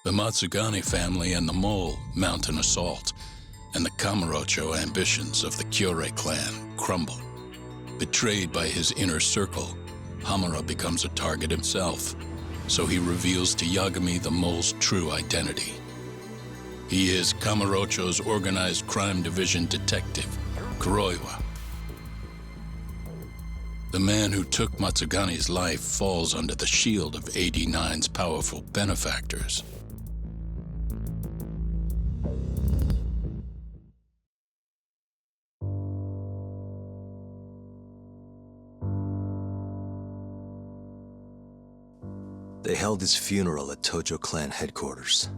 The Matsugane family and the Mole mount an assault, and the Kamurocho ambitions of the Kyorei clan crumble. Betrayed by his inner circle, Hamura becomes a target himself, so he reveals to Yagami the Mole's true identity. He is Kamurocho's organized crime division detective, Kuroiwa. The man who took Matsugane's life falls under the shield of AD9's powerful benefactors. They held his funeral at Tojo clan headquarters.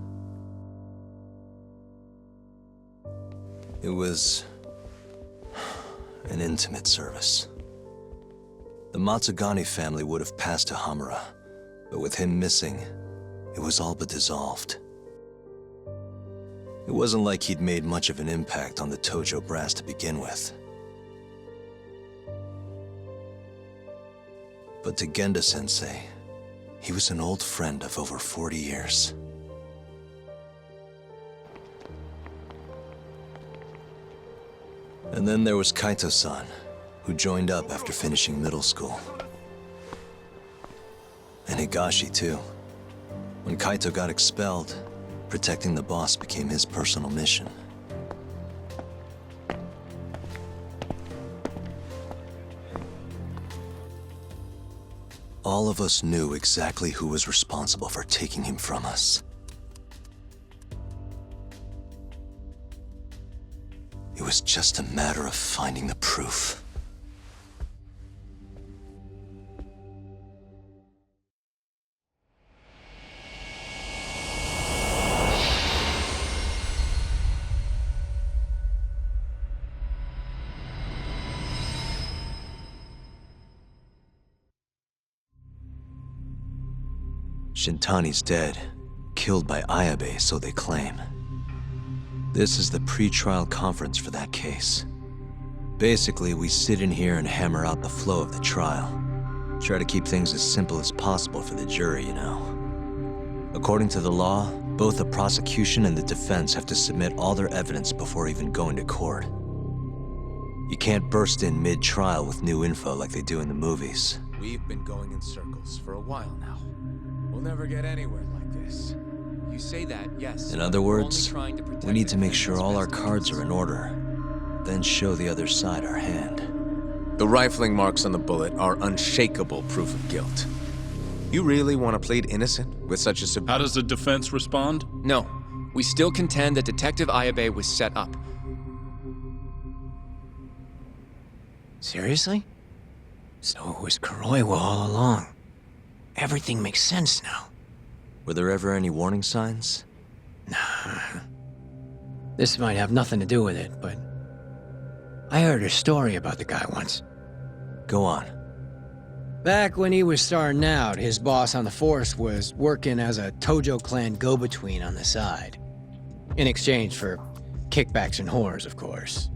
It was an intimate service. The Matsugane family would have passed to Hamura, but with him missing, it was all but dissolved. It wasn't like he'd made much of an impact on the Tojo brass to begin with. But to Genda-sensei, he was an old friend of over 40 years. And then there was Kaito-san, who joined up after finishing middle school. And Higashi, too. When Kaito got expelled, protecting the boss became his personal mission. All of us knew exactly who was responsible for taking him from us. It was just a matter of finding the proof. Shintani's dead, killed by Ayabe, so they claim. This is the pre-trial conference for that case. Basically, we sit in here and hammer out the flow of the trial. Try to keep things as simple as possible for the jury, you know. According to the law, both the prosecution and the defense have to submit all their evidence before even going to court. You can't burst in mid-trial with new info like they do in the movies. We've been going in circles for a while now. We'll never get anywhere like this. You say that, yes. In other words, we need to make sure all our cards are in order, then show the other side our hand. The rifling marks on the bullet are unshakable proof of guilt. You really want to plead innocent with such a How does the defense respond? No, we still contend that Detective Ayabe was set up. Seriously? So it was Kuroiwa all along. Everything makes sense now. Were there ever any warning signs? Nah. This might have nothing to do with it, but I heard a story about the guy once. Go on. Back when he was starting out, his boss on the force was working as a Tojo clan go-between on the side. In exchange for kickbacks and whores, of course.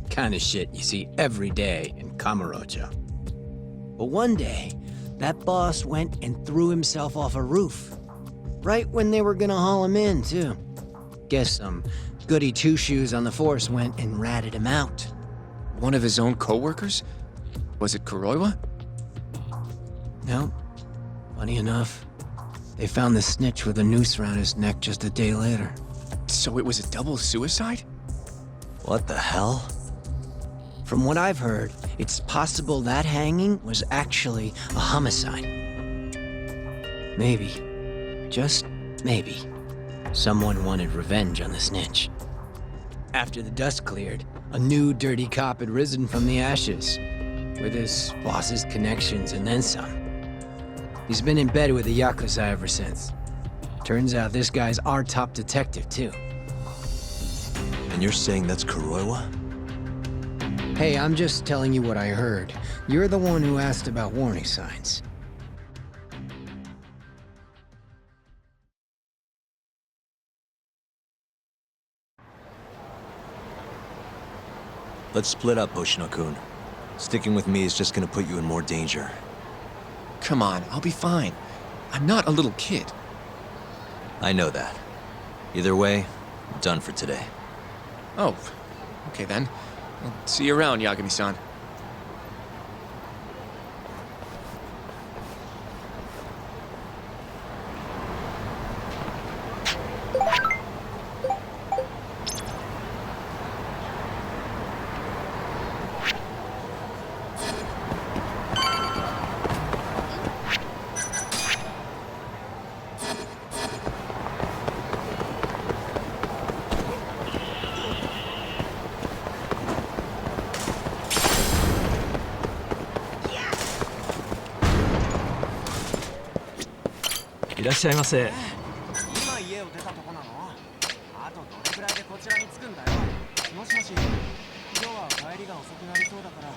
Kind of shit you see every day in Kamurocho. But one day, that boss went and threw himself off a roof. Right when they were gonna haul him in, too. Guess some goody two-shoes on the force went and ratted him out. One of his own co-workers? Was it Kuroiwa? No. Funny enough, they found the snitch with a noose around his neck just a day later. So it was a double suicide? What the hell? From what I've heard, it's possible that hanging was actually a homicide. Maybe, just maybe, someone wanted revenge on the snitch. After the dust cleared, a new dirty cop had risen from the ashes, with his boss's connections and then some. He's been in bed with the Yakuza ever since. Turns out this guy's our top detective, too. And you're saying that's Kuroiwa? Hey, I'm just telling you what I heard. You're the one who asked about warning signs. Let's split up, Hoshino-kun. Sticking with me is just gonna put you in more danger. Come on, I'll be fine. I'm not a little kid. I know that. Either way, I'm done for today. Oh, okay then. I'll see you around, Yagami-san.いらっしゃいませ。今家を出たとこなの？あとどれくらいでこちらに着くんだよ。もしもし、今日は帰りが遅くなりそうだから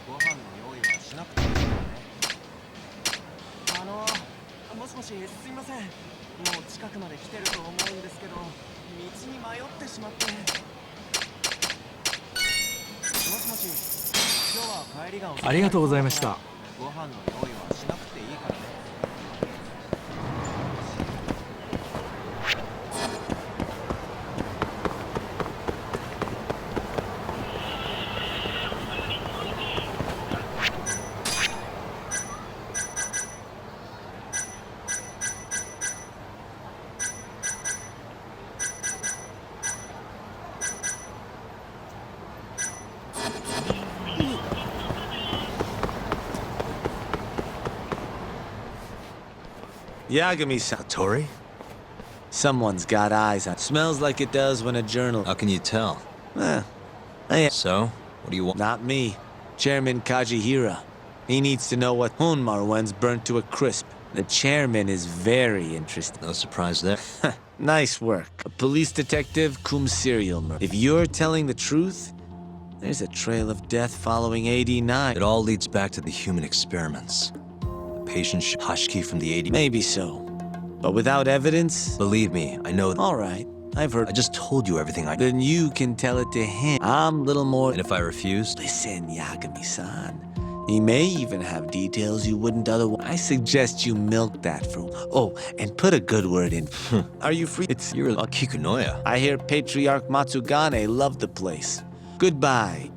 ご飯の用意はしなくていいからね。もしもし、すいません。もう近くまで来てると思うんですけど、道に迷ってしまって。もしもし、今日は帰りが遅くなりそうだからありがとうございました。ご飯の用意はしなくていいからね。Yagami-san. Hattori? Someone's got eyes on. Smells like it does when a journal. How can you tell? So, what do you want? Not me. Chairman Kajihira. He needs to know what Honmarwen's burnt to a crisp. The chairman is very interested. No surprise there. Nice work. A police detective cum serial murder. If you're telling the truth, there's a trail of death following 89. It all leads back to the human experiments. The patient Hashiki from the 80s. Maybe so. But without evidence? Believe me, I know. All right. I've heard. I just told you everything I. Then you can tell it to him. I'm little more. And if I refused? Listen, Yagami-san. He may even have details you wouldn't otherwise. I suggest you milk that for. Oh, and put a good word in. Are you free? You're a Kikunoya. I hear Patriarch Matsugane loved the place. Goodbye.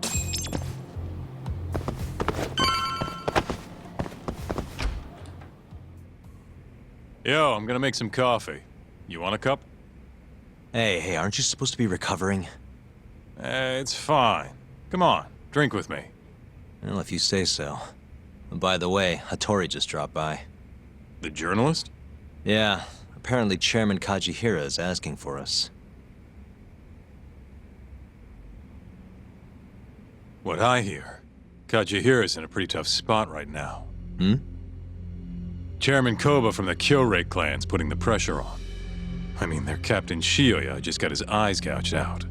Yo, I'm gonna make some coffee. You want a cup? Hey, aren't you supposed to be recovering? It's fine. Come on, drink with me. Well, if you say so. And by the way, Hattori just dropped by. The journalist? Yeah, apparently Chairman Kajihira is asking for us. What I hear, Kajihira's in a pretty tough spot right now. Hmm? Chairman Koba from the Kyorei clan's putting the pressure on. I mean, their Captain Shioya just got his eyes gouged out.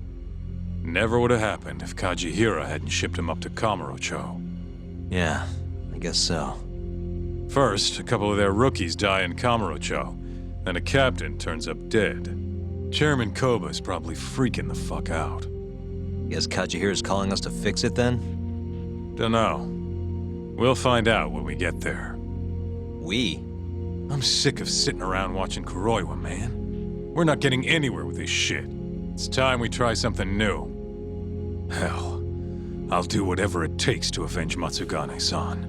Never would have happened if Kajihira hadn't shipped him up to Kamurocho. Yeah, I guess so. First, a couple of their rookies die in Kamurocho, then a captain turns up dead. Chairman Koba's probably freaking the fuck out. Guess Kajihira's calling us to fix it then? Dunno. We'll find out when we get there. We? I'm sick of sitting around watching Kuroiwa, man. We're not getting anywhere with this shit. It's time we try something new. Hell, I'll do whatever it takes to avenge Matsugane-san.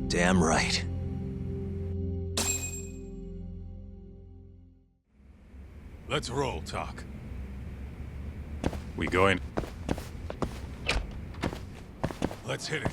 Damn right. Let's roll, Talk. We going? Let's hit it.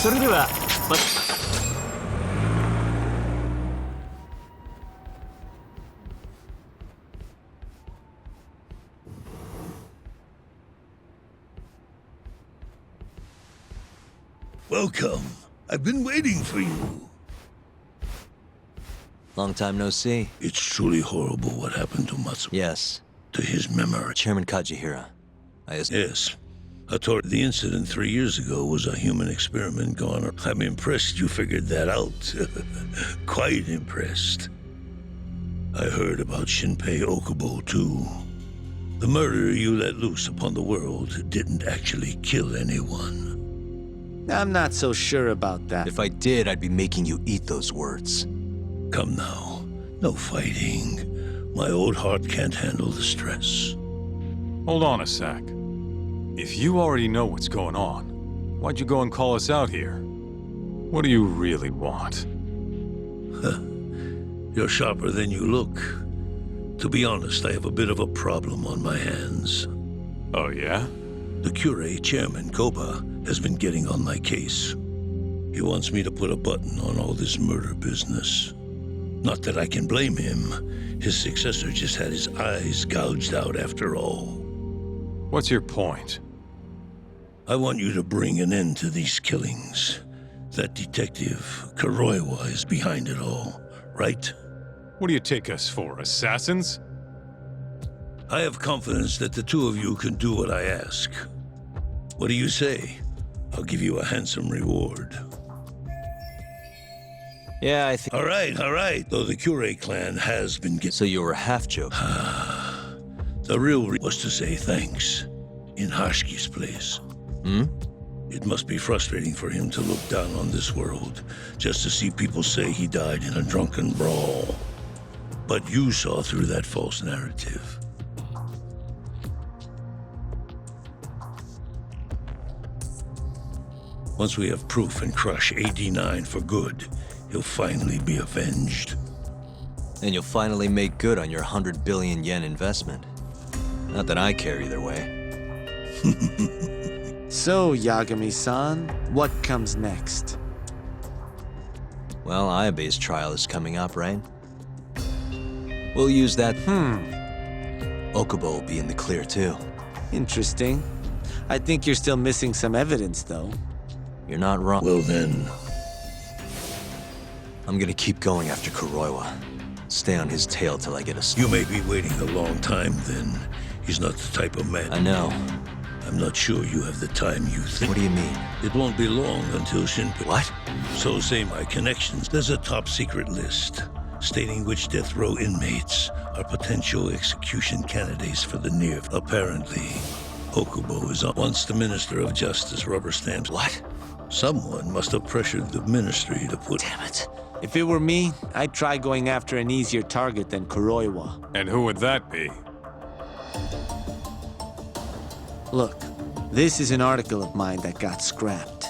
それではま Welcome. I've been waiting for you. Long time no see. It's truly horrible what happened to Matsu. Yes. To his memory. Chairman Kajihira. Yes. Hattori, the incident 3 years ago was a human experiment gone. I'm impressed you figured that out. Quite impressed. I heard about Shinpei Okubo, too. The murder you let loose upon the world didn't actually kill anyone. I'm not so sure about that. If I did, I'd be making you eat those words. Come now. No fighting. My old heart can't handle the stress. Hold on a sec. If you already know what's going on, why'd you go and call us out here? What do you really want? You're sharper than you look. To be honest, I have a bit of a problem on my hands. Oh, yeah? The Cure chairman, Koba, has been getting on my case. He wants me to put a button on all this murder business. Not that I can blame him. His successor just had his eyes gouged out after all. What's your point? I want you to bring an end to these killings. That detective, Kuroiwa, is behind it all, right? What do you take us for, assassins? I have confidence that the two of you can do what I ask. What do you say? I'll give you a handsome reward. Yeah, I think... All right. Though the Cure clan has been getting... So you were half joking. The real was to say thanks. In Hashki's place. Hmm? It must be frustrating for him to look down on this world, just to see people say he died in a drunken brawl. But you saw through that false narrative. Once we have proof and crush AD9 for good, he'll finally be avenged. And you'll finally make good on your 100 billion yen investment. Not that I care either way. So, Yagami-san, what comes next? Well, Ayabe's trial is coming up, right? We'll use that... Okubo will be in the clear, too. Interesting. I think you're still missing some evidence, though. You're not wrong. Well then, I'm gonna keep going after Kuroiwa. Stay on his tail till I get a... you may be waiting a long time then. He's not the type of man... I know. I'm not sure you have the time you think. What do you mean? It won't be long until Shinpei... What? So say my connections. There's a top secret list stating which death row inmates are potential execution candidates for the near... Apparently, Okubo is on... Once the Minister of Justice rubber stamps... What? Someone must have pressured the ministry to put... Damn it. If it were me, I'd try going after an easier target than Kuroiwa. And who would that be? Look, this is an article of mine that got scrapped.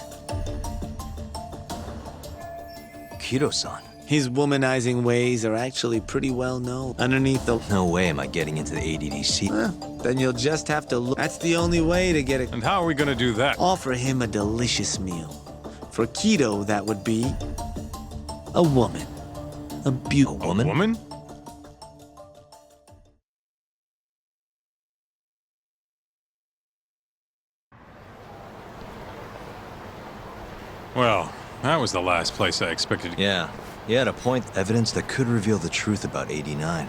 Kido-san. His womanizing ways are actually pretty well known. Underneath the... No way am I getting into the ADDC. Then you'll just have to look. That's the only way to get it. And how are we gonna do that? Offer him a delicious meal. For Kido, that would be... a woman. A beautiful... A woman? Woman? Well, that was the last place I expected to... Yeah. He had a point. Evidence that could reveal the truth about 89.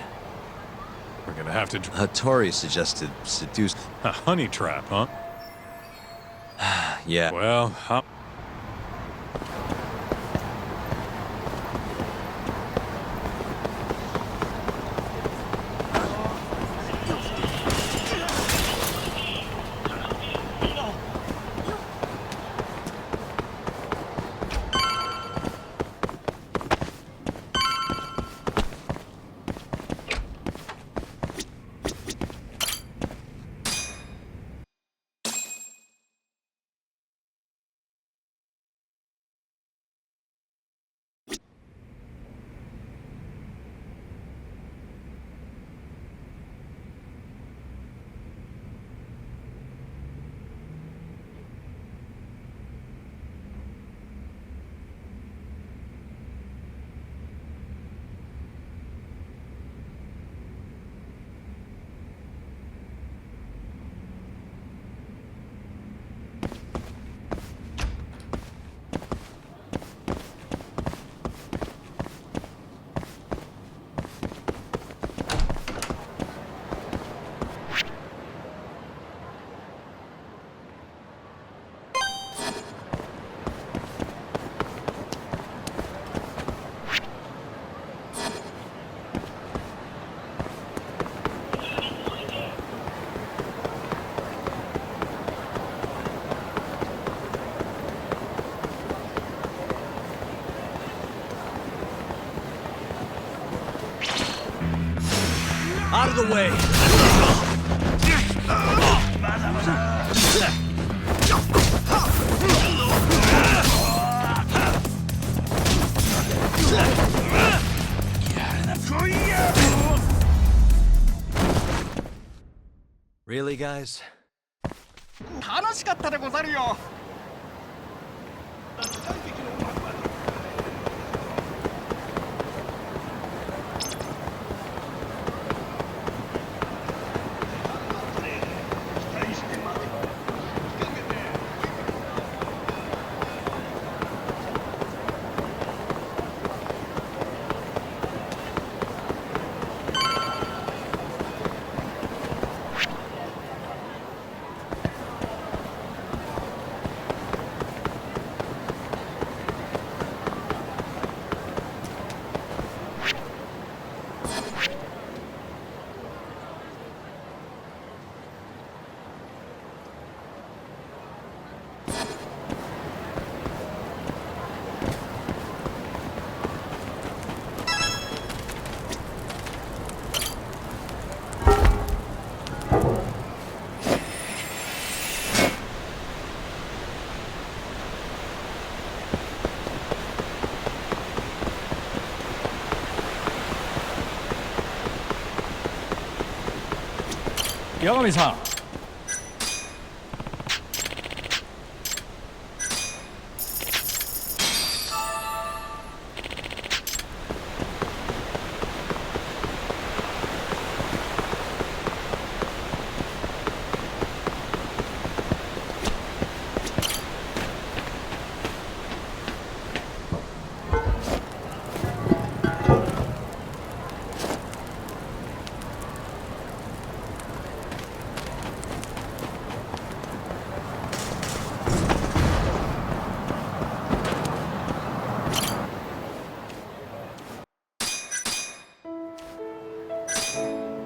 We're gonna have to... Hattori suggested seduce... A honey trap, huh? Yeah. Well, Out of the way! Really, guys? 楽しかったでござるよ。八神さん。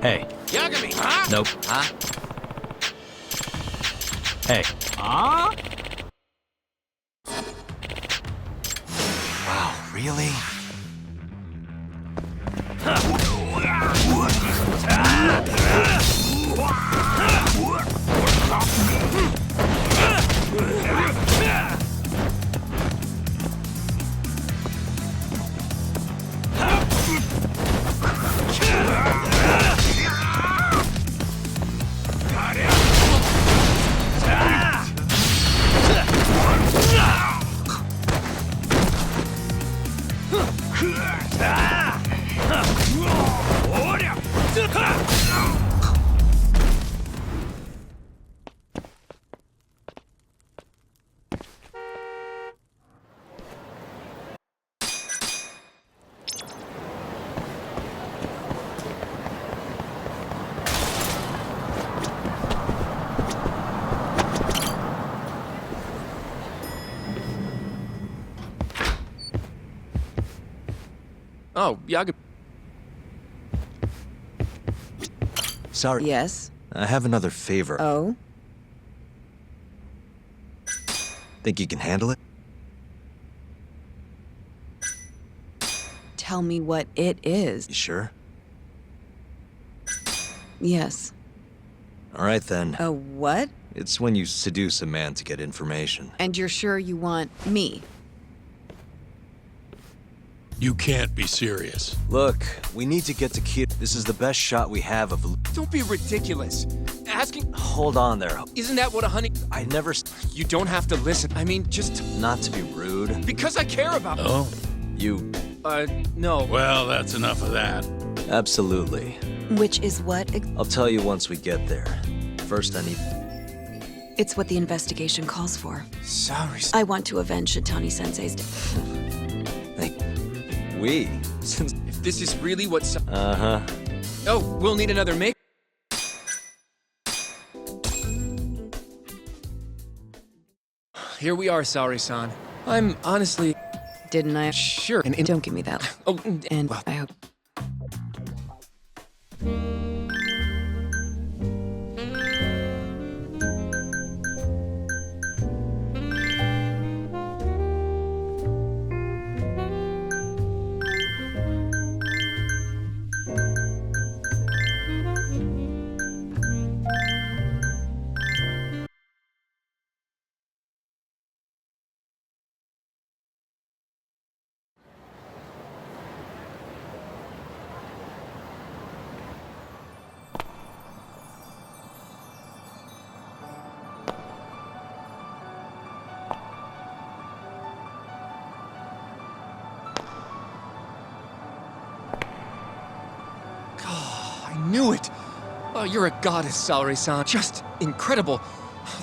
Hey. Yagami, huh? Nope. Huh? Hey. Ah? Wow, really? Oh, Yagami. Sorry. Yes. I have another favor. Oh? Think you can handle it? Tell me what it is. You sure? Yes. All right, then. A what? It's when you seduce a man to get information. And you're sure you want me? You can't be serious. Look, we need to get to Kid. This is the best shot we have of... Don't be ridiculous. Asking, Hold on there. isn't that what a honey... I never... You don't have to listen. I mean, just Not to be rude. because I care about... Oh? You... No. Well, that's enough of that. Absolutely. Which is what? I'll tell you once we get there. First, I need... It's what the investigation calls for. Sorry. I want to avenge Shitani-sensei's death. We? Since... If this is really what... Uh-huh. Oh, we'll need another make... Here we are, Saori-san. I'm honestly... Didn't I? Sure. Don't give me that. Oh, And well, I hope... you're a goddess, Saori-san. Just incredible.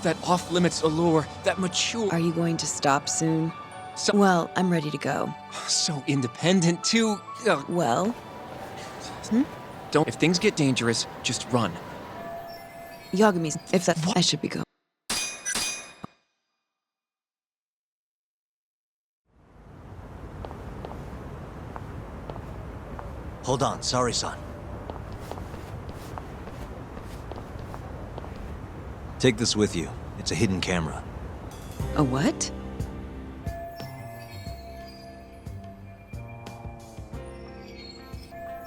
That off-limits allure, that mature... Are you going to stop soon? So, Well, I'm ready to go. so independent, too. Ugh, Well, don't... If things get dangerous, just run. Yagami, if that... I should be going. Hold on, sorry, son. Take this with you. It's a hidden camera. A what?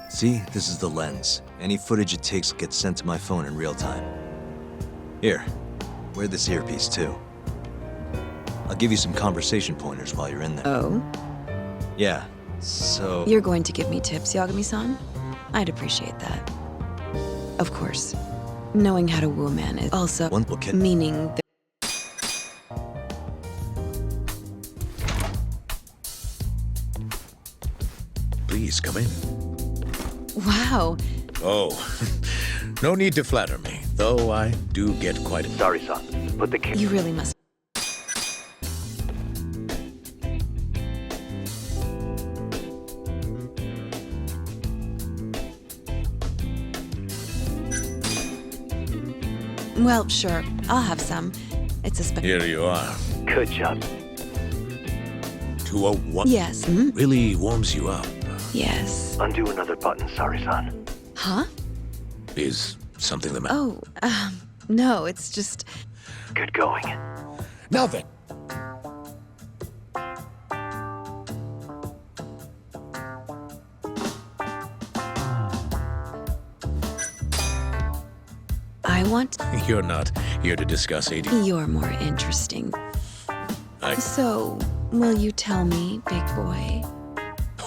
See, this is the lens. Any footage it takes gets sent to my phone in real time. Here, wear this earpiece too. I'll give you some conversation pointers while you're in there. Oh? Yeah, so... You're going to give me tips, Yagami-san? I'd appreciate that. Of course. Knowing how to woo a man is also One look at... meaning that... Please come in. Wow. Oh, no need to flatter me, though I do get quite... Sorry, son. Put the You really must... Well, sure. I'll have some. It's a Here you are. Good job. 201 Yes. really warms you up. Yes. Undo another button, sorry, son. Huh? Is something the matter? Oh, no, it's just... Good going. Now then, I want... you're not here to discuss AD. You're more interesting. I... So, will you tell me, big boy?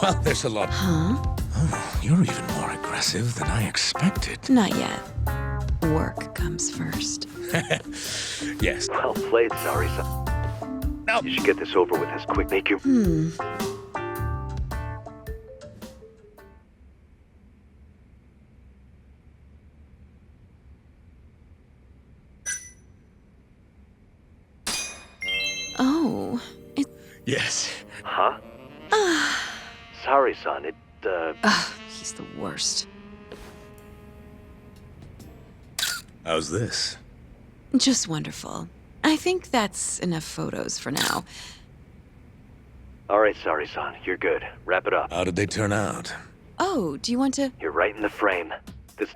Well, there's a lot. Huh? Oh, you're even more aggressive than I expected. Not yet. Work comes first. Yes. Well played, sorry, son. Now, You should get this over with as quick. Make you... Oh, it... yes. Huh? Sorry, son. He's the worst. How's this? Just wonderful. I think that's enough photos for now. All right, sorry, son. You're good. Wrap it up. How did they turn out? Oh, do you want to... You're right in the frame. This...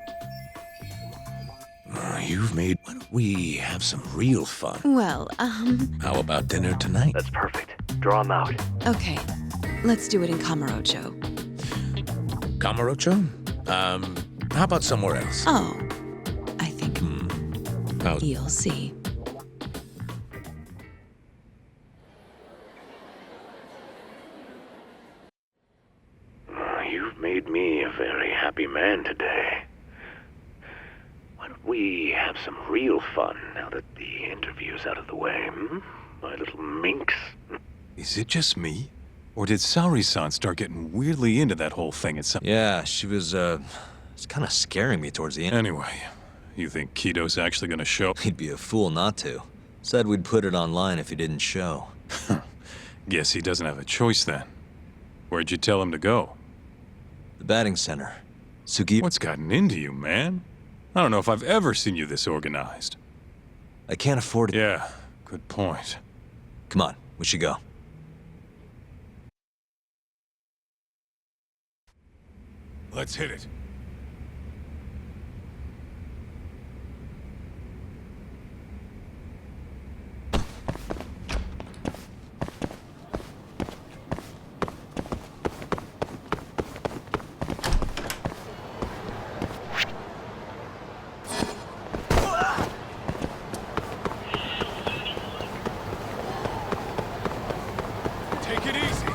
You've made... Why don't we have some real fun? Well, How about dinner tonight? That's perfect. Draw them out. okay. Let's do it in Kamurocho. Kamurocho? How about somewhere else? Oh, I think How's... you'll see. You've made me a very happy man today. Why don't we have some real fun now that the interview's out of the way, my little minx? Is it just me? Or did Saori-san start getting weirdly into that whole thing at some... Yeah, she was, it's kind of scaring me towards the end. Anyway, you think Kido's actually gonna show? He'd be a fool not to. Said we'd put it online if he didn't show. Guess he doesn't have a choice then. Where'd you tell him to go? The batting center. Sugi... What's gotten into you, man? I don't know if I've ever seen you this organized. I can't afford it. Yeah, good point. Come on, we should go. Let's hit it. Take it easy.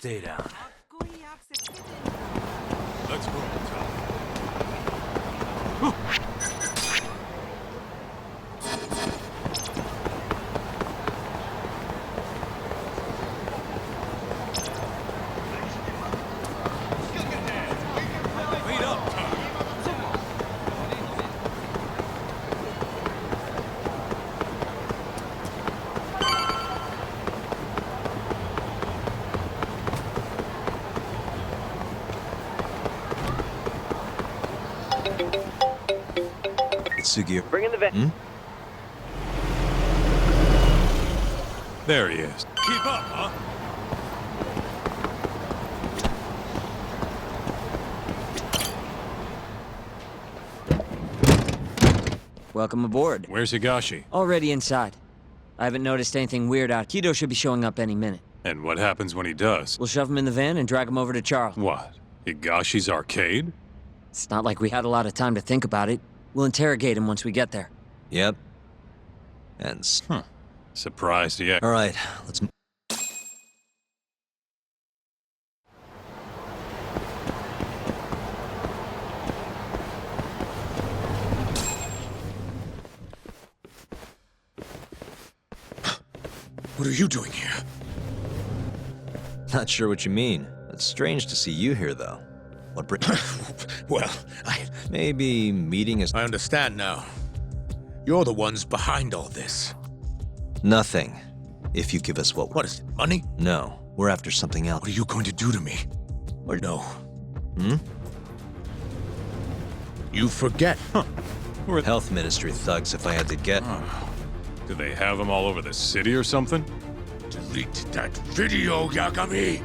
Stay down. Let's roll, Tom. Wait up, Tom. Sugi. Bring in the vet. There he is. Keep up, huh? Welcome aboard. Where's Higashi? Already inside. I haven't noticed anything weird out. Kido should be showing up any minute. And what happens when he does? We'll shove him in the van and drag him over to Charles. What? Higashi's arcade? It's not like we had a lot of time to think about it. We'll interrogate him once we get there. Yep. And Surprised yet. all right, let's. What are you doing here? Not sure what you mean. It's strange to see you here, though. What Well, maybe meeting is I understand now. You're the ones behind all this. nothing. If you give us What is it, money? No, we're after something else. What are you going to do to me? Or no? You forget. We're health ministry thugs, if I had to get. Do they have them all over the city or something? Delete that video, Yagami!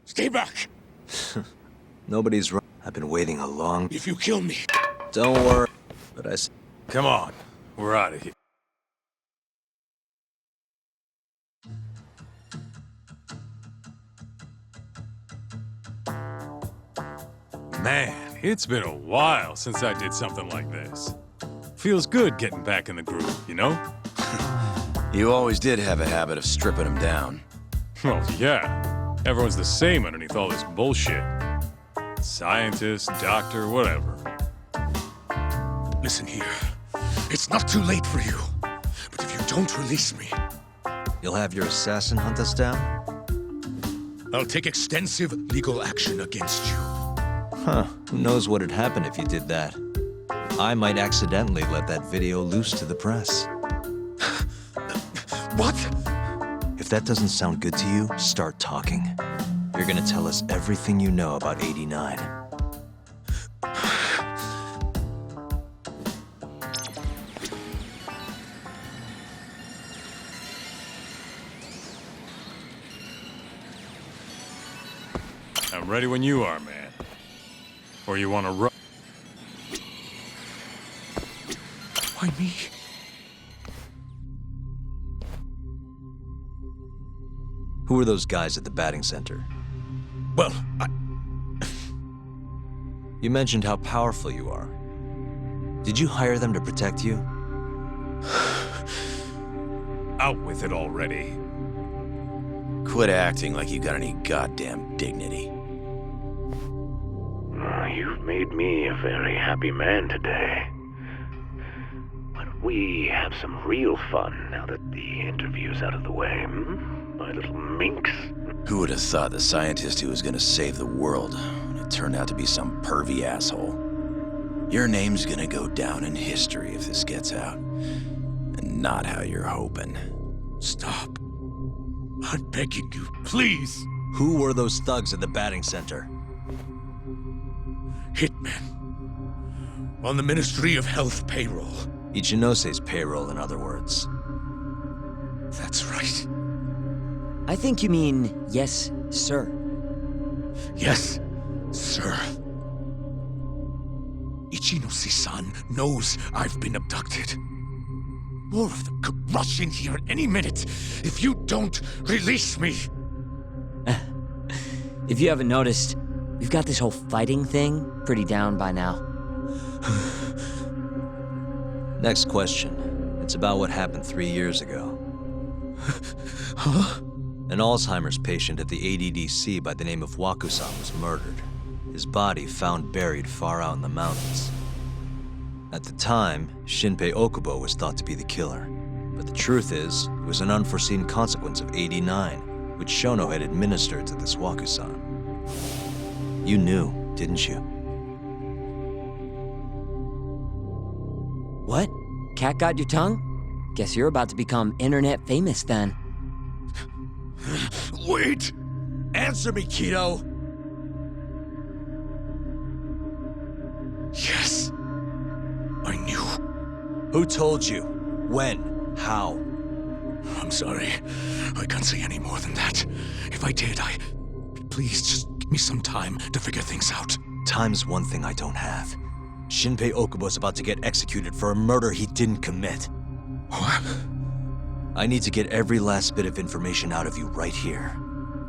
Stay back! Nobody's wrong. I've been waiting a long. If you kill me, Don't worry. But Come on. We're out of here. Man, it's been a while since I did something like this. Feels good getting back in the groove, you know? You always did have a habit of stripping them down. Well, yeah. Everyone's the same underneath all this bullshit. Scientist, doctor, whatever. listen here. It's not too late for you. But if you don't release me, You'll have your assassin hunt us down? I'll take extensive legal action against you. Huh. Who knows what'd happen if you did that? I might accidentally let that video loose to the press. What? If that doesn't sound good to you, start talking. You're gonna tell us everything you know about 89. I'm ready when you are, man. Or you want to run? Why me? Who are those guys at the batting center? Well, You mentioned how powerful you are. Did you hire them to protect you? Out with it already. Quit acting like you got any goddamn dignity. You've made me a very happy man today. we have some real fun now that the interview's out of the way, my little minx? Who would have thought the scientist who was gonna save the world it turned out to be some pervy asshole? Your name's gonna go down in history if this gets out. And not how you're hoping. Stop. I'm begging you, please. Who were those thugs at the batting center? Hitmen. On the Ministry of Health payroll. Ichinose's payroll, in other words. That's right. I think you mean yes, sir. Yes, sir. Ichinose-san knows I've been abducted. More of them could rush in here any minute if you don't release me. If you haven't noticed, we've got this whole fighting thing pretty down by now. Next question. It's about what happened 3 years ago. Huh? An Alzheimer's patient at the ADDC by the name of Waku-san was murdered. His body found buried far out in the mountains. At the time, Shinpei Okubo was thought to be the killer. But the truth is, it was an unforeseen consequence of 89, which Shono had administered to this Waku-san. You knew, didn't you? What? Cat got your tongue? Guess you're about to become internet famous then. Wait! Answer me, Kido! Yes. I knew. Who told you? When? How? I'm sorry. I can't say any more than that. If I did, Please, just give me some time to figure things out. Time's one thing I don't have. Shinpei Okubo's about to get executed for a murder he didn't commit. What? I need to get every last bit of information out of you right here.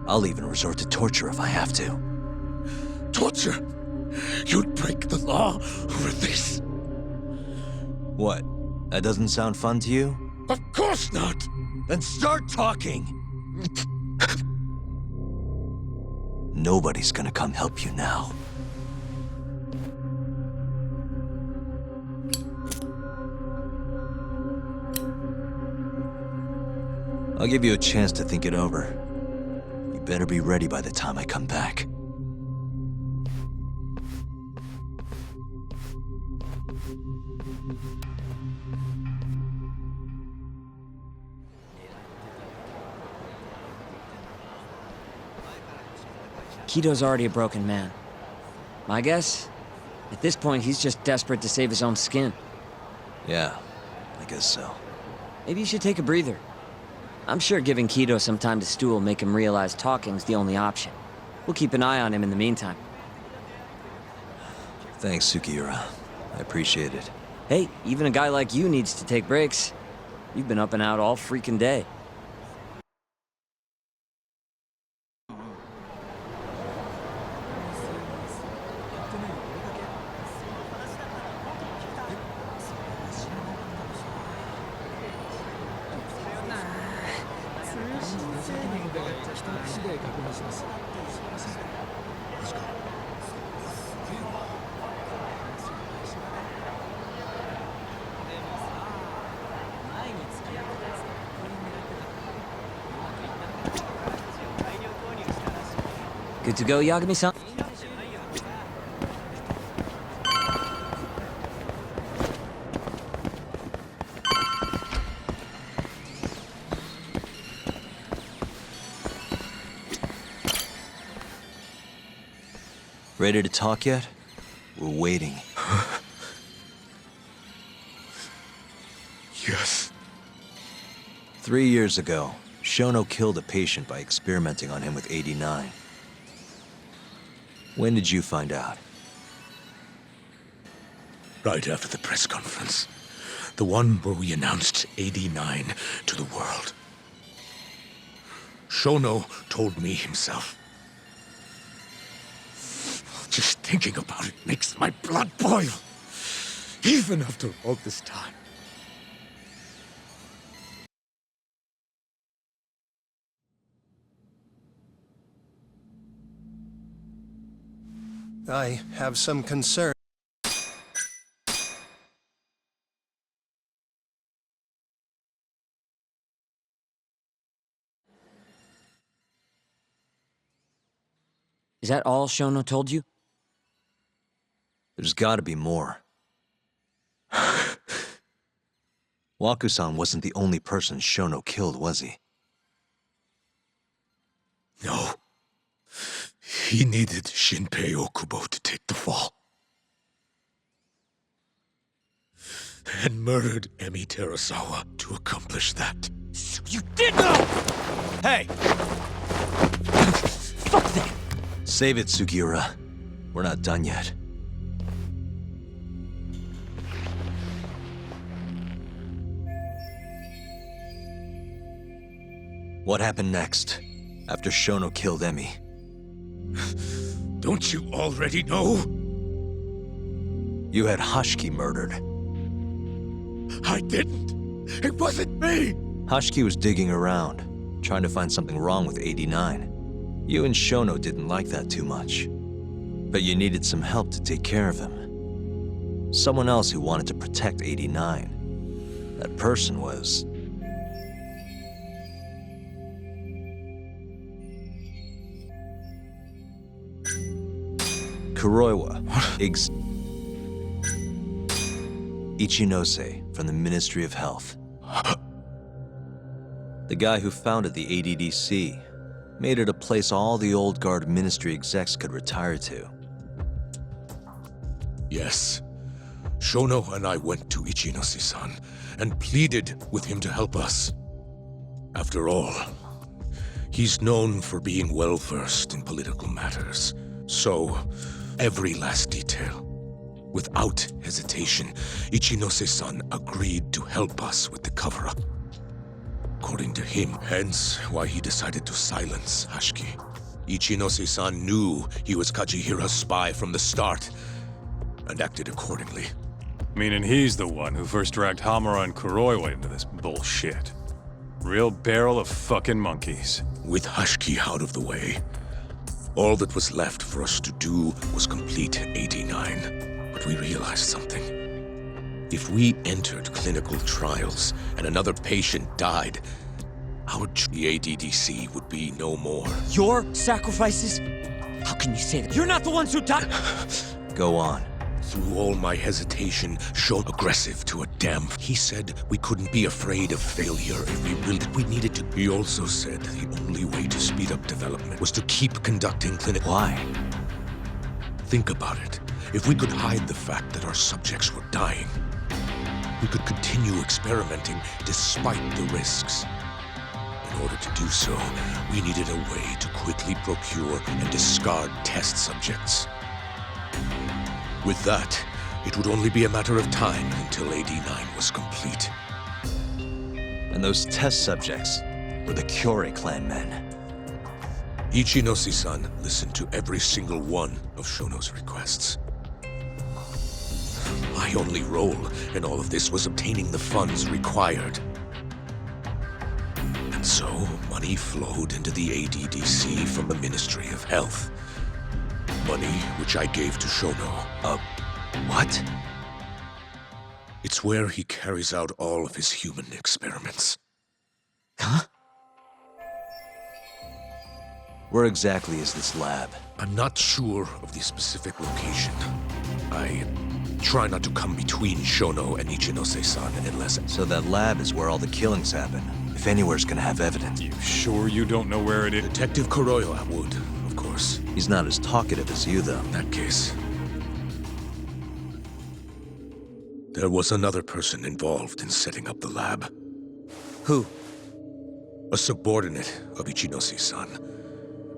I'll even resort to torture if I have to. Torture? You'd break the law over this? What? That doesn't sound fun to you? Of course not! Then start talking! Nobody's gonna come help you now. I'll give you a chance to think it over. You better be ready by the time I come back. Kido's already a broken man. My guess? At this point, he's just desperate to save his own skin. Yeah, I guess so. Maybe you should take a breather. I'm sure giving Kido some time to stew will make him realize talking's the only option. We'll keep an eye on him in the meantime. Thanks, Sukiura. I appreciate it. Hey, even a guy like you needs to take breaks. You've been up and out all freaking day. Good to go, Yagami-san? Ready to talk yet? We're waiting. Yes. 3 years ago, Shono killed a patient by experimenting on him with 89. When did you find out? Right after the press conference. The one where we announced 89 to the world. Shono told me himself. Just thinking about it makes my blood boil. Even after all this time. I have some concern. Is that all Shono told you? There's gotta be more. Waku-san wasn't the only person Shono killed, was he? No. He needed Shinpei Okubo to take the fall. And murdered Emi Terasawa to accomplish that. You did know! Hey! Fuck that! Save it, Sugiura. We're not done yet. What happened next, after Shono killed Emi? Don't you already know? You had Hashiki murdered. I didn't. It wasn't me. Hashiki was digging around, trying to find something wrong with 89. You and Shono didn't like that too much. But you needed some help to take care of him. Someone else who wanted to protect 89. That person was... Kuroiwa. Ichinose from the Ministry of Health. The guy who founded the ADDC made it a place all the old guard ministry execs could retire to. Yes. Shono and I went to Ichinose-san and pleaded with him to help us. After all, he's known for being well-versed in political matters. So, every last detail. Without hesitation, Ichinose-san agreed to help us with the cover-up. According to him, hence why he decided to silence Hashiki. Ichinose-san knew he was Kajihira's spy from the start, and acted accordingly. Meaning he's the one who first dragged Hamura and Kuroiwa into this bullshit. Real barrel of fucking monkeys. With Hashiki out of the way, all that was left for us to do was complete 89. But we realized something. If we entered clinical trials and another patient died, the ADDC would be no more. Your sacrifices? How can you say that? You're not the ones who died! Go on. Through all my hesitation, shown aggressive to a damn. He said we couldn't be afraid of failure if we willed it. We needed to. He also said the only way to speed up development was to keep conducting clinical. Why? Think about it. If we could hide the fact that our subjects were dying, we could continue experimenting despite the risks. In order to do so, we needed a way to quickly procure and discard test subjects. With that, it would only be a matter of time until AD9 was complete. And those test subjects were the Kyorei clan men. Ichinose-san listened to every single one of Shono's requests. My only role in all of this was obtaining the funds required. And so, money flowed into the ADDC from the Ministry of Health. Money which I gave to Shono. What? It's where he carries out all of his human experiments. Huh? Where exactly is this lab? I'm not sure of the specific location. I try not to come between Shono and Ichinose-san unless... So that lab is where all the killings happen. If anywhere's gonna have evidence. You sure you don't know where it is? Detective Kuroiwa would, of course. He's not as talkative as you, though. In that case... there was another person involved in setting up the lab. Who? A subordinate of Ichinose-san.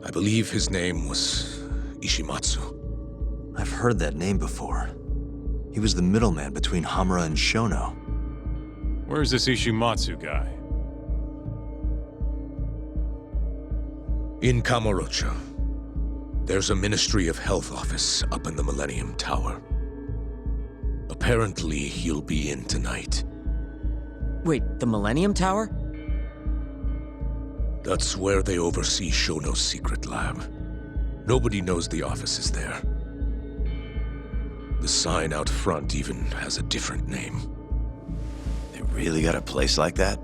I believe his name was Ishimatsu. I've heard that name before. He was the middleman between Hamura and Shono. Where's this Ishimatsu guy? In Kamurocho. There's a Ministry of Health office up in the Millennium Tower. Apparently, he'll be in tonight. Wait, the Millennium Tower? That's where they oversee Shono's secret lab. Nobody knows the office is there. The sign out front even has a different name. They really got a place like that?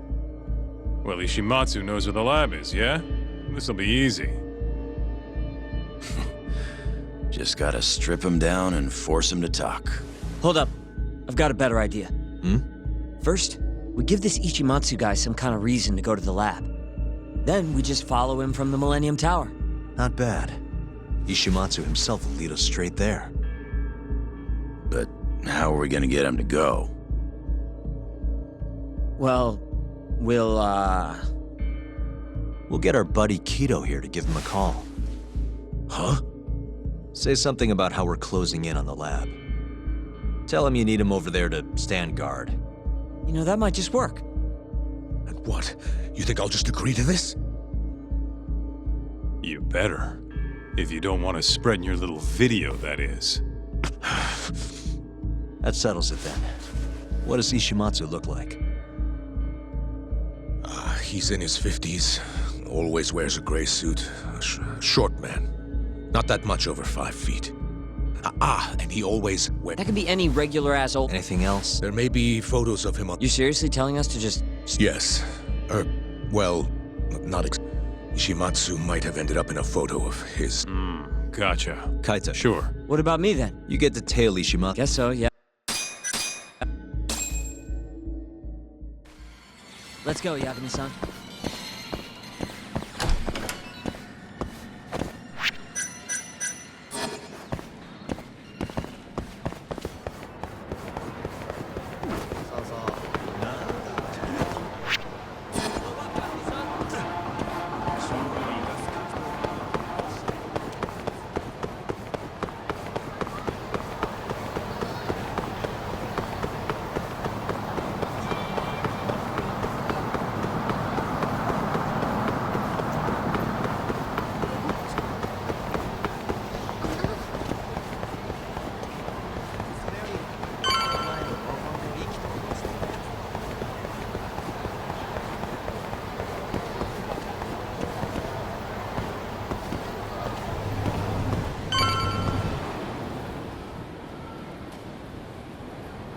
Well, Ishimatsu knows where the lab is, yeah? This'll be easy. Just gotta strip him down and force him to talk. Hold up. I've got a better idea. Hmm? First, we give this Ichimatsu guy some kind of reason to go to the lab. Then we just follow him from the Millennium Tower. Not bad. Ishimatsu himself will lead us straight there. But how are we gonna get him to go? Well, we'll get our buddy Kido here to give him a call. Huh? Say something about how we're closing in on the lab. Tell him you need him over there to stand guard. You know, that might just work. And what? You think I'll just agree to this? You better. If you don't want to spread in your little video, that is. That settles it then. What does Ishimatsu look like? He's in his 50s. Always wears a gray suit. Short man. Not that much over 5 feet. And he always wears... That could be any regular asshole. Anything else? There may be photos of him on... You seriously telling us to just... Yes. Well, not Ishimatsu might have ended up in a photo of his... Gotcha. Kaito. Sure. What about me then? You get to tail Ishimatsu. Guess so, yeah. Let's go, Yagami-san.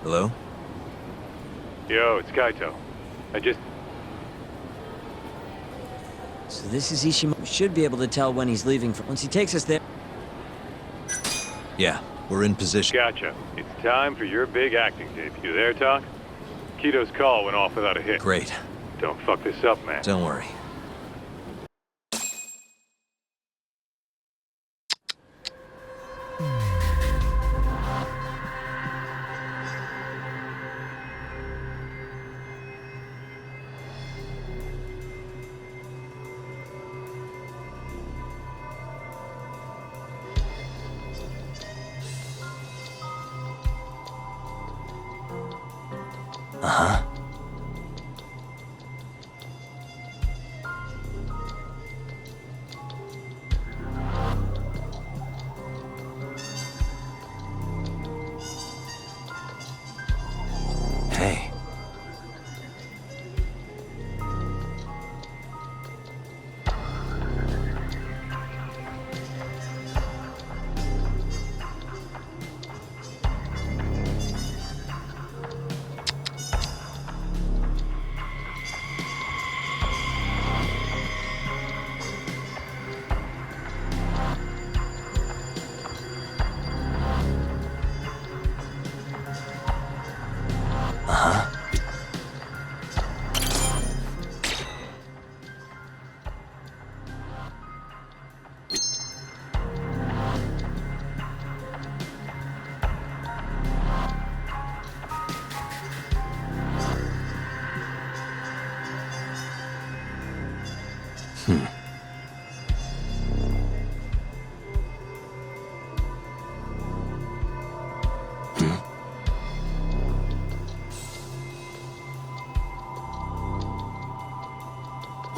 Hello? Yo, it's Kaito. So this is Ishima. We should be able to tell when he's leaving. Once he takes us there... Yeah, we're in position. Gotcha. It's time for your big acting debut. There, Talk? Kito's call went off without a hit. Great. Don't fuck this up, man. Don't worry. Uh-huh. Hey.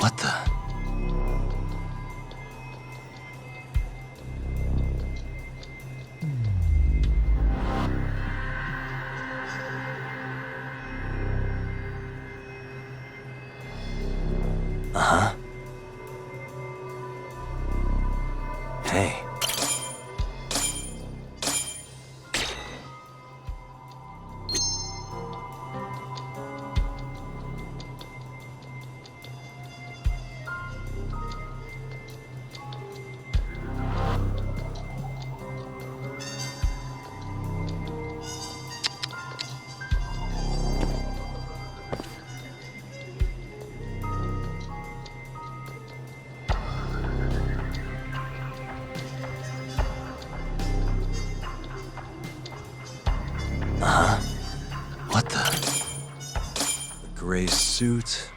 What the? Uh-huh. Hey. suit.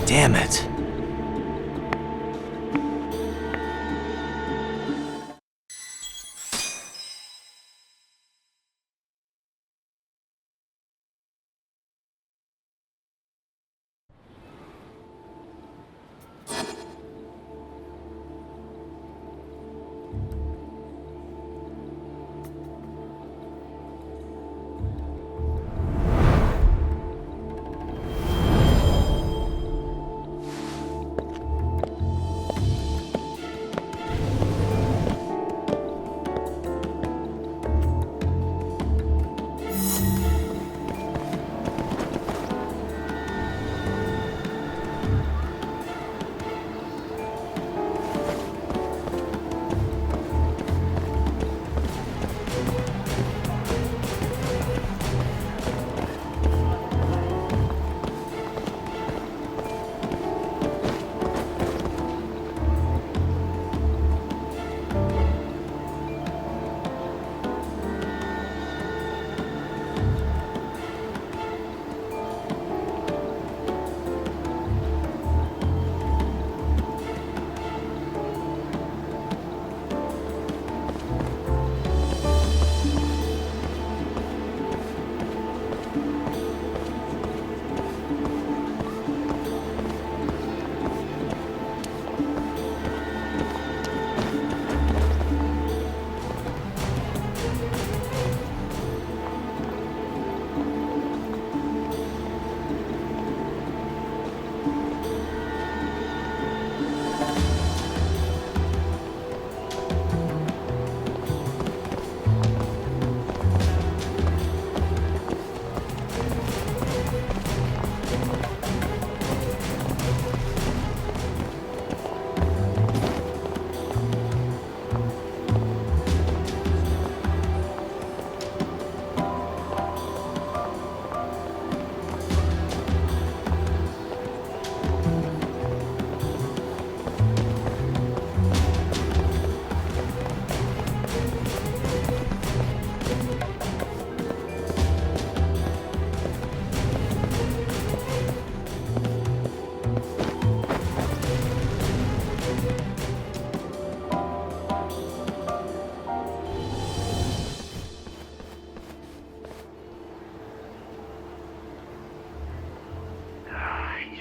Damn it.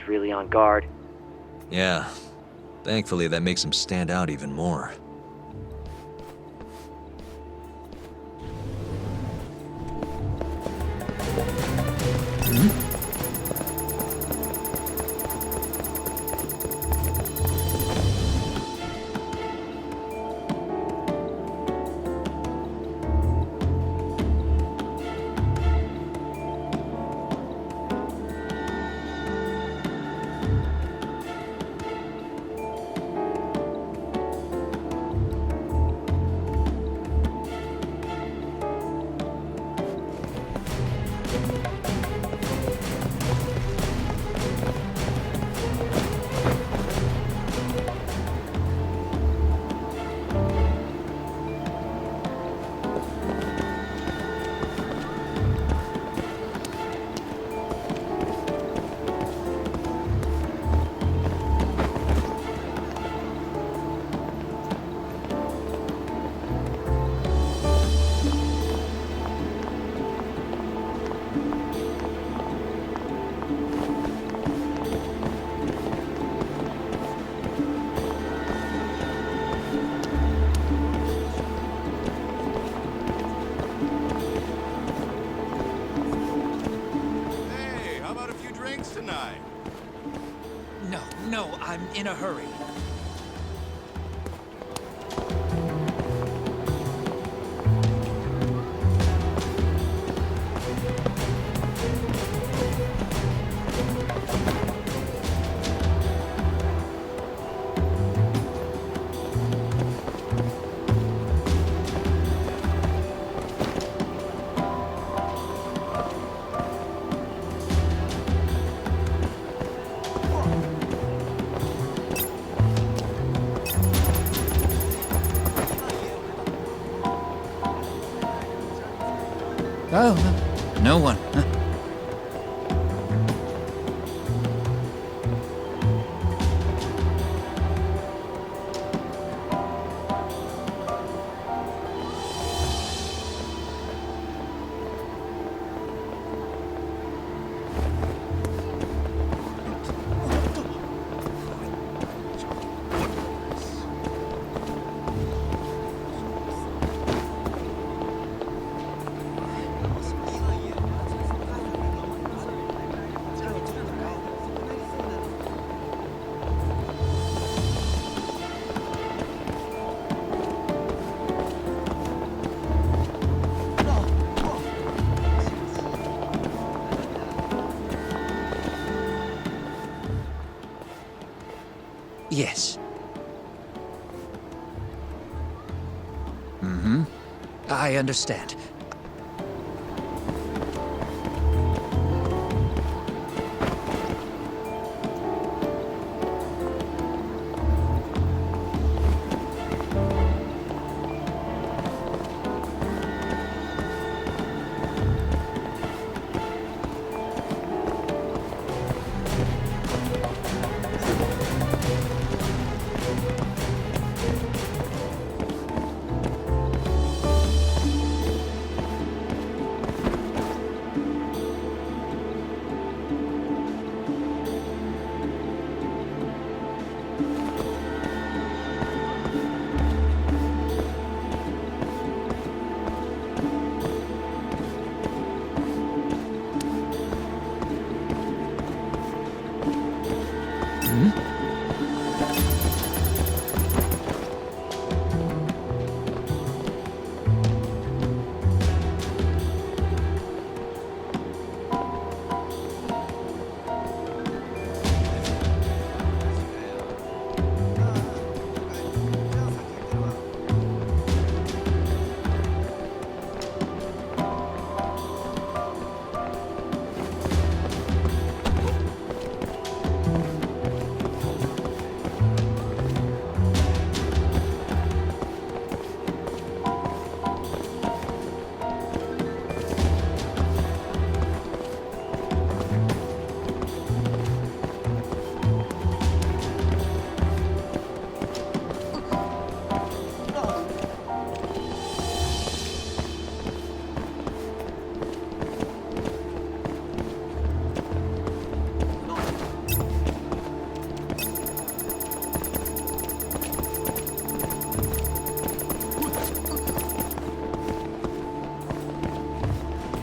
Really on guard. Yeah. Thankfully, that makes him stand out even more. drinks tonight? No, I'm in a hurry. Oh, no one. Yes. Mm-hmm. I understand.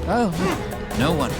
Oh, no one.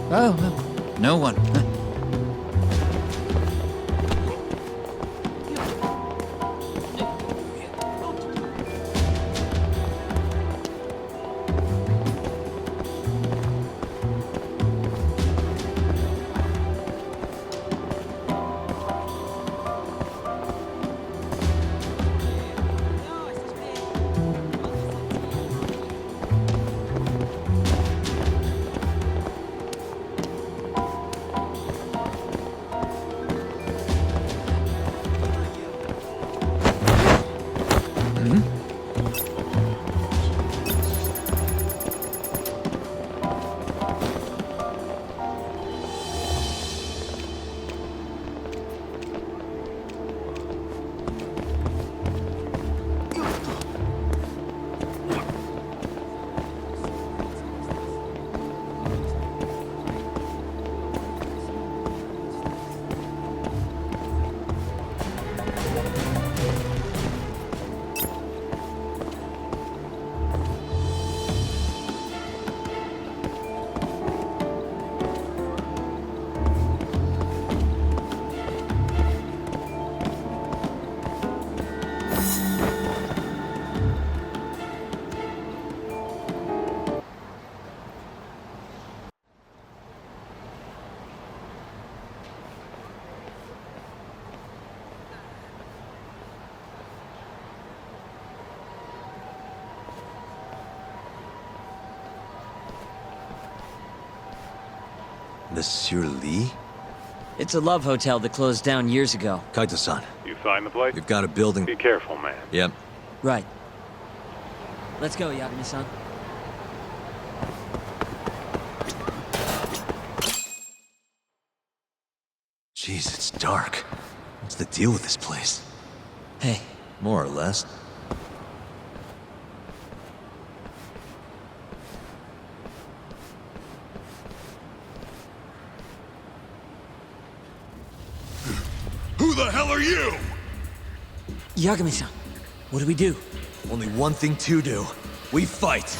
Oh, no one. Monsieur Lee? It's a love hotel that closed down years ago. Kaito-san, You find the place? we've got a building. Be careful, man. Yep. Right. Let's go, Yagami-san. Jeez, it's dark. What's the deal with this place? Hey. More or less. Who the hell are you? Yagami-san, what do we do? Only one thing to do. We fight!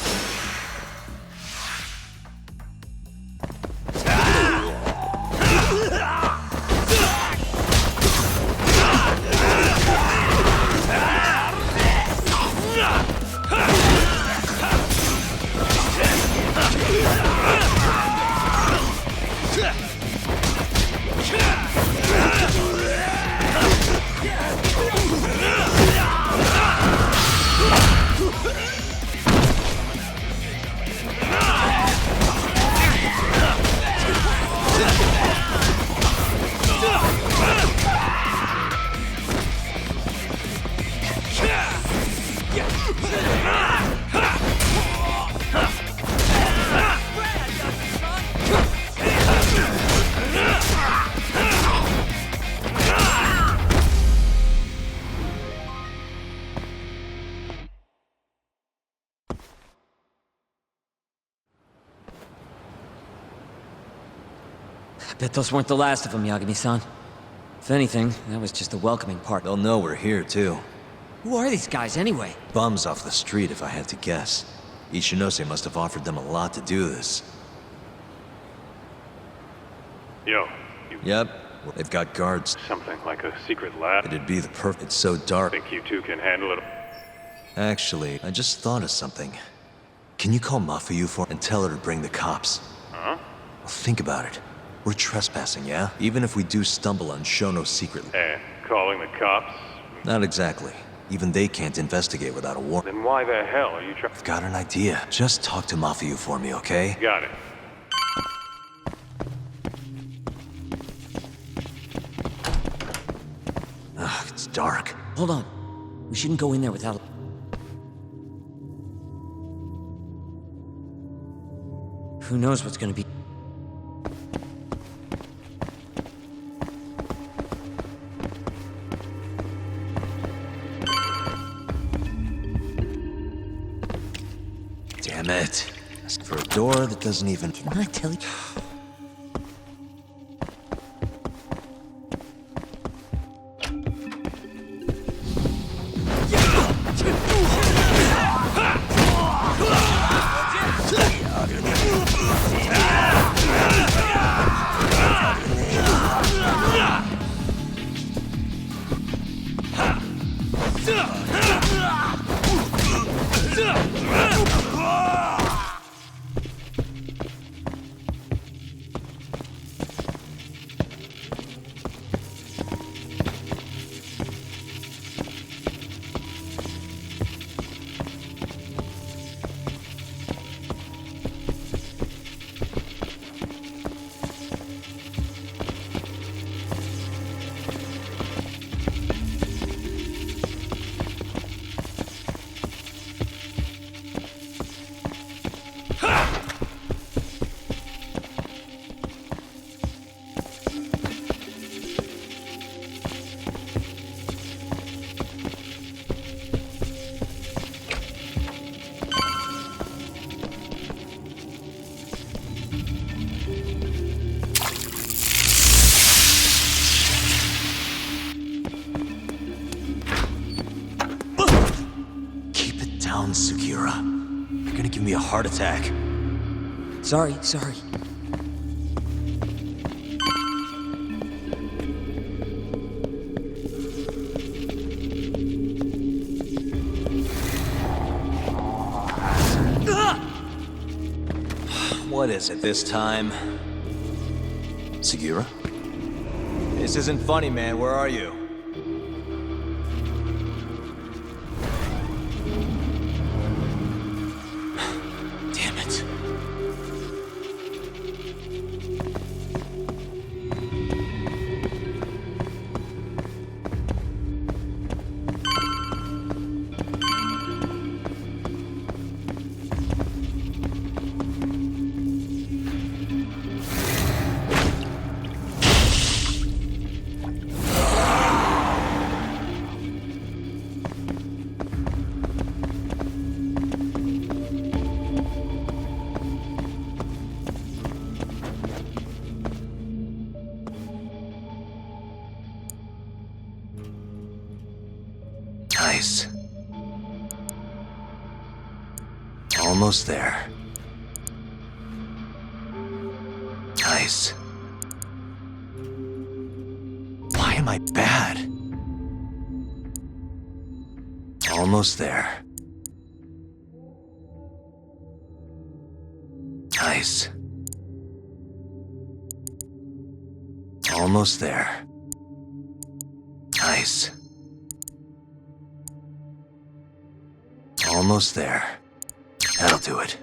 Bet those weren't the last of them, Yagami-san. If anything, that was just the welcoming part. They'll know we're here, too. Who are these guys, anyway? Bums off the street, if I had to guess. Ichinose must have offered them a lot to do this. Yo, Yep, they've got guards. something like a secret lab? It'd be the perfect. It's so dark. Think you two can handle it? Actually, I just thought of something. Can you call Mafuyu for and tell her to bring the cops? Huh? Well, think about it. We're trespassing, yeah? Even if we do stumble on Shono's secret... And calling the cops? Not exactly. Even they can't investigate without a warrant. Then why the hell are you trying? I've got an idea. Just talk to Mafuyu for me, okay? Got it. Ugh, it's dark. Hold on. We shouldn't go in there without... Who knows what's gonna be... Damn it. Ask for a door that doesn't even... Can I tell you? Sugiura. You're gonna give me a heart attack. Sorry. What is it this time? Sugiura? This isn't funny, man. Where are you? Damn it. Nice. Almost there. Nice. Why am I bad? Almost there. Nice. Almost there. Nice. Almost there. That'll do it.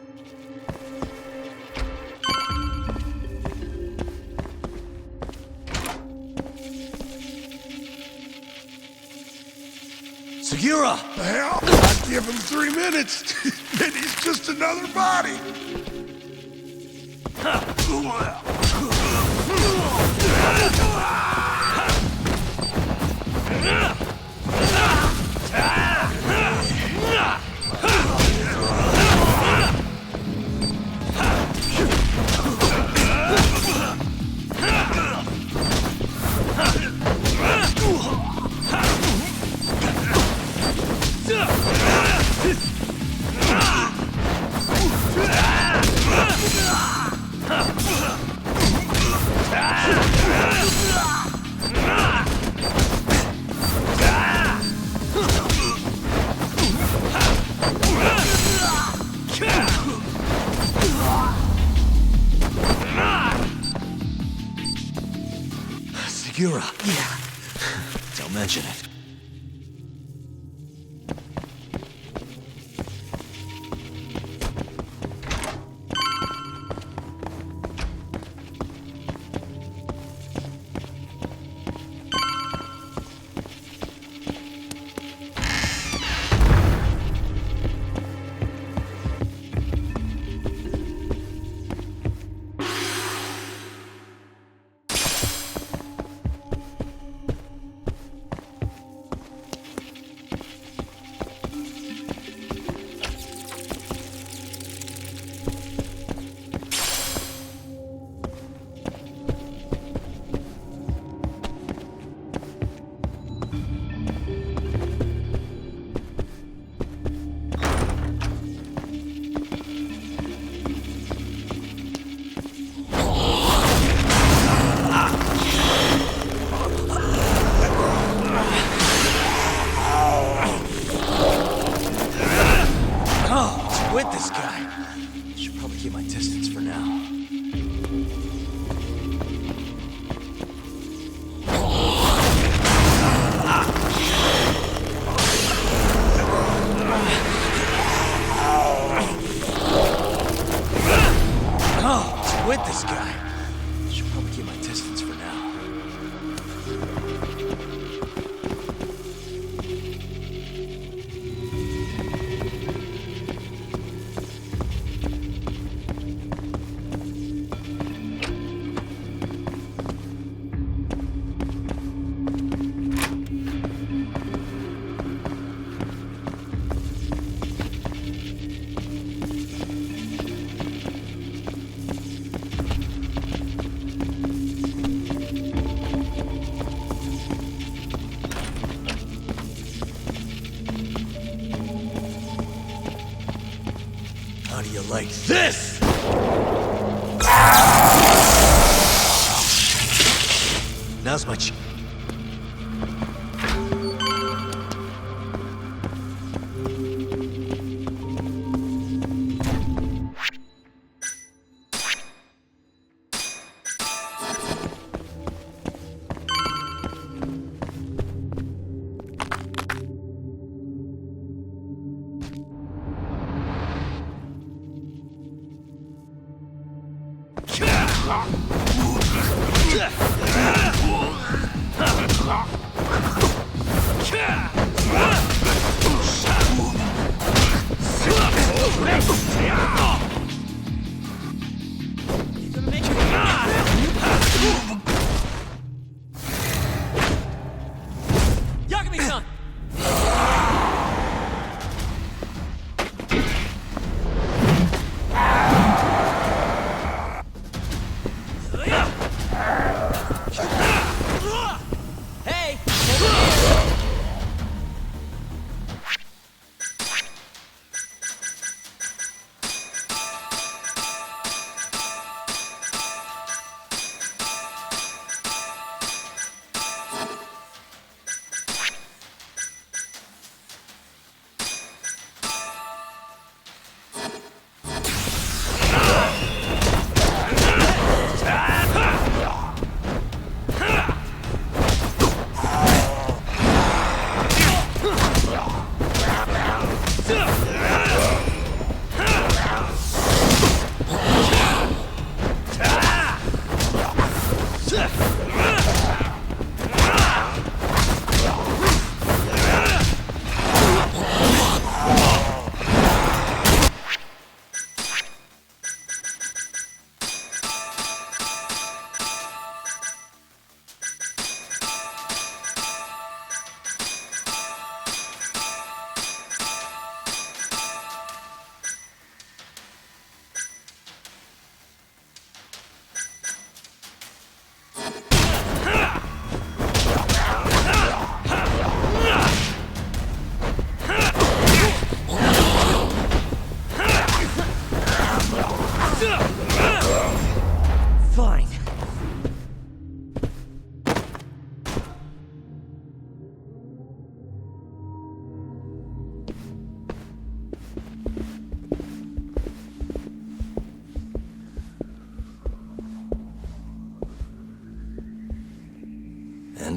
Sugiura! The hell? I'd give him 3 minutes, then he's just another body. Kagebura. Yeah. Don't mention it. With this guy. Should probably keep my distance for now. Oh, with this guy. Should probably keep my distance for now. How do you like this? Now's my Yagami-san! Hey!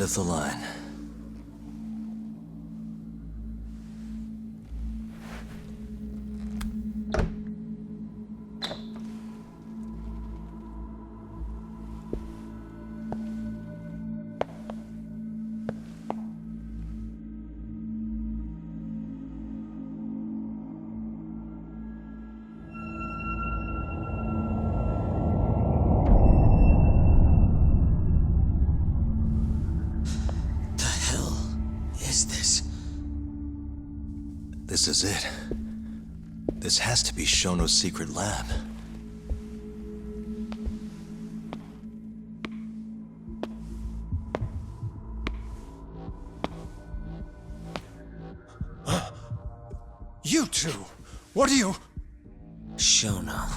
of the line. This is it. This has to be Shono's secret lab. You two! What are you... Shono.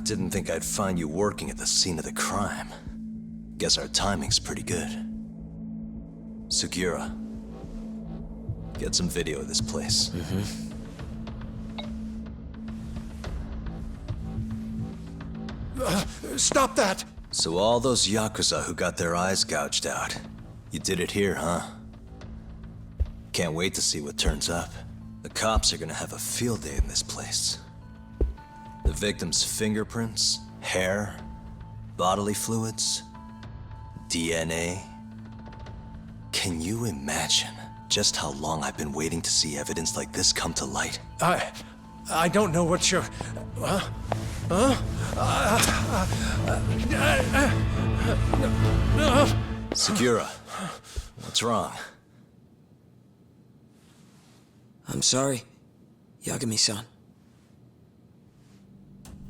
Didn't think I'd find you working at the scene of the crime. Guess our timing's pretty good. Sugiura. Get some video of this place. Stop that! So all those Yakuza who got their eyes gouged out, you did it here, huh? Can't wait to see what turns up. The cops are gonna have a field day in this place. The victim's fingerprints, hair, bodily fluids, DNA. Can you imagine just how long I've been waiting to see evidence like this come to light? I don't know what you're... Sugiura, what's wrong? I'm sorry, Yagami-san.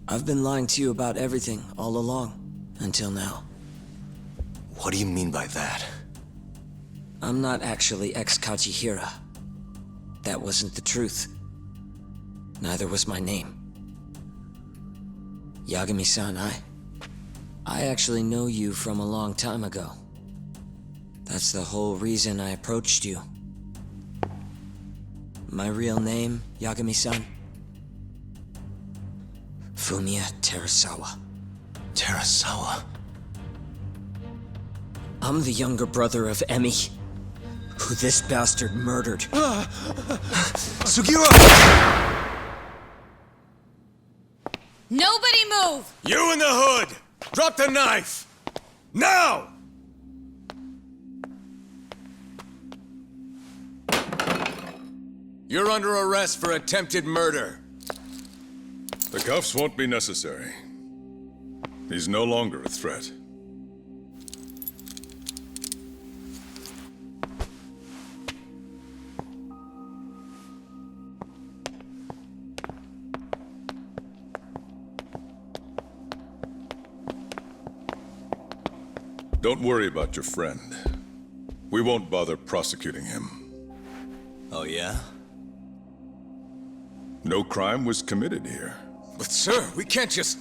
I've been lying to you about everything all along, until now. What do you mean by that? I'm not actually ex-Kajihira. That wasn't the truth. Neither was my name. Yagami-san, I actually know you from a long time ago. That's the whole reason I approached you. My real name, Yagami-san? Fumiya Terasawa. Terasawa? I'm the younger brother of Emi, who this bastard murdered. Sugiura! Nobody move! You in the hood! Drop the knife! Now! You're under arrest for attempted murder. The cuffs won't be necessary. He's no longer a threat. Don't worry about your friend. We won't bother prosecuting him. Oh, yeah? No crime was committed here. But sir, we can't just...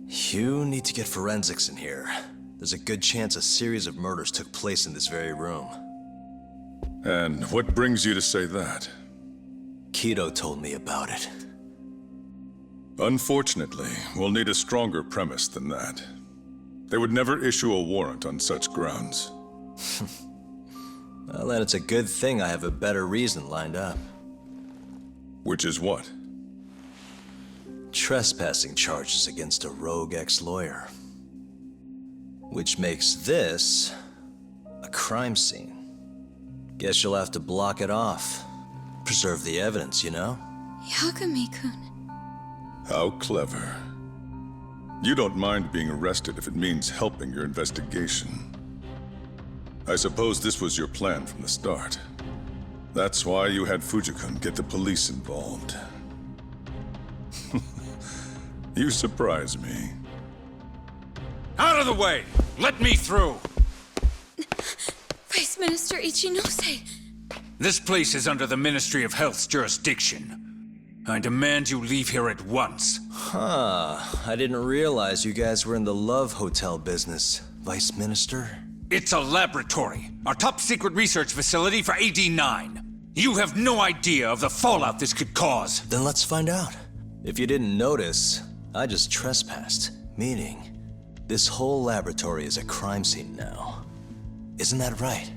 You need to get forensics in here. There's a good chance a series of murders took place in this very room. And what brings you to say that? Kido told me about it. Unfortunately, we'll need a stronger premise than that. They would never issue a warrant on such grounds. Well, then it's a good thing I have a better reason lined up. Which is what? Trespassing charges against a rogue ex-lawyer. Which makes this a crime scene. Guess you'll have to block it off. Preserve the evidence, you know? Yagami-kun. How clever. You don't mind being arrested if it means helping your investigation. I suppose this was your plan from the start. That's why you had Fujikun get the police involved. You surprise me. Out of the way! Let me through! Vice Minister Ichinose. This place is under the Ministry of Health's jurisdiction. I demand you leave here at once. Huh. I didn't realize you guys were in the Love Hotel business, Vice Minister. It's a laboratory. Our top secret research facility for AD-9. You have no idea of the fallout this could cause. Then let's find out. If you didn't notice, I just trespassed. Meaning, this whole laboratory is a crime scene now. Isn't that right?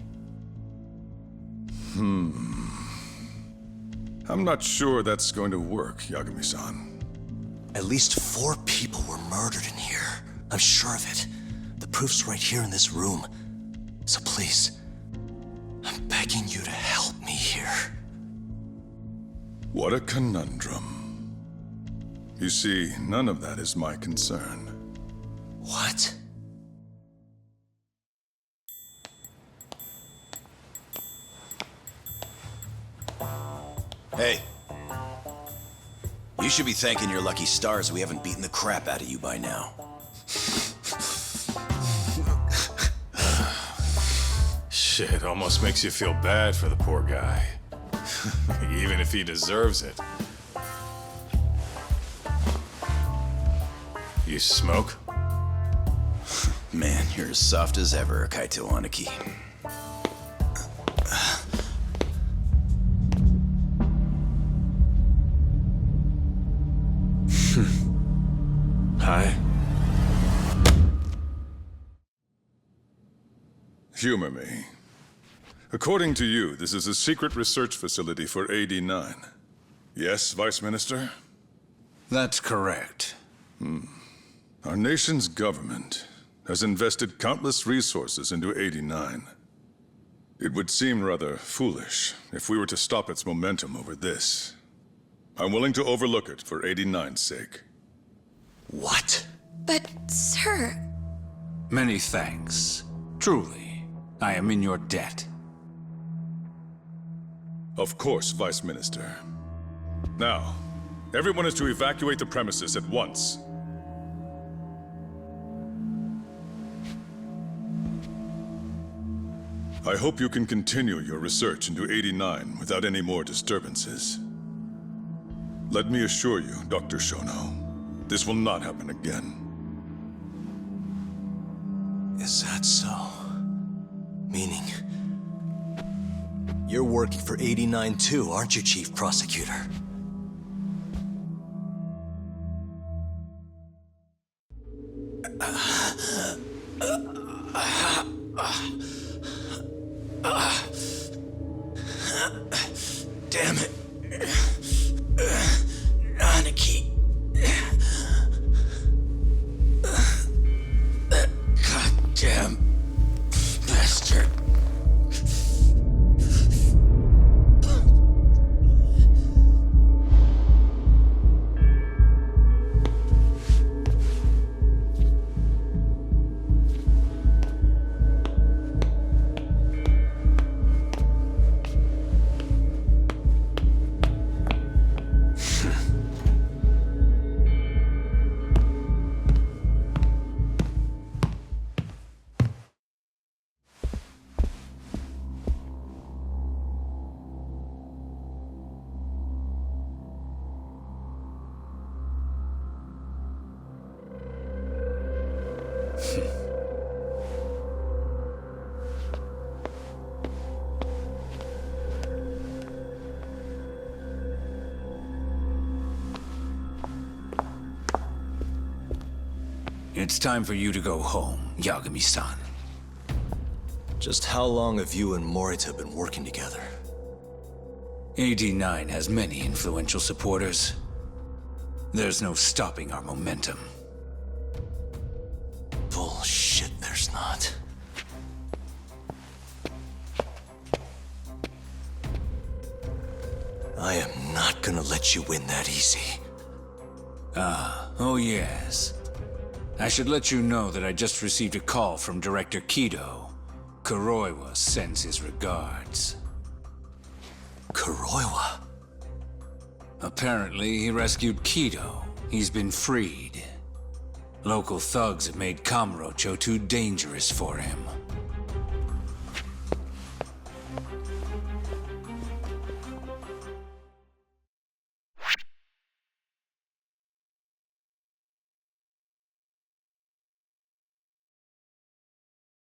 I'm not sure that's going to work, Yagami-san. At least 4 people were murdered in here. I'm sure of it. The proof's right here in this room. So please, I'm begging you to help me here. What a conundrum. You see, none of that is my concern. What? Hey. You should be thanking your lucky stars we haven't beaten the crap out of you by now. Shit, almost makes you feel bad for the poor guy. Even if he deserves it. You smoke? Man, you're as soft as ever, Kaito Aniki. Hi. Humor me. According to you, this is a secret research facility for AD9. Yes, Vice Minister? That's correct. Our nation's government has invested countless resources into AD9. It would seem rather foolish if we were to stop its momentum over this. I'm willing to overlook it for AD9's sake. What? But, sir... Many thanks. Truly, I am in your debt. Of course, Vice Minister. Now, everyone is to evacuate the premises at once. I hope you can continue your research into AD9 without any more disturbances. Let me assure you, Dr. Shono, this will not happen again. Is that so? Meaning... you're working for 89 too, aren't you, Chief Prosecutor? Damn it. Aniki. That goddamn bastard. It's time for you to go home, Yagami-san. Just how long have you and Morita been working together? AD9 has many influential supporters. There's no stopping our momentum. Bullshit, there's not. I am not gonna let you win that easy. Oh yes. I should let you know that I just received a call from Director Kido. Kuroiwa sends his regards. Kuroiwa? Apparently, he rescued Kido. He's been freed. Local thugs have made Kamurocho too dangerous for him.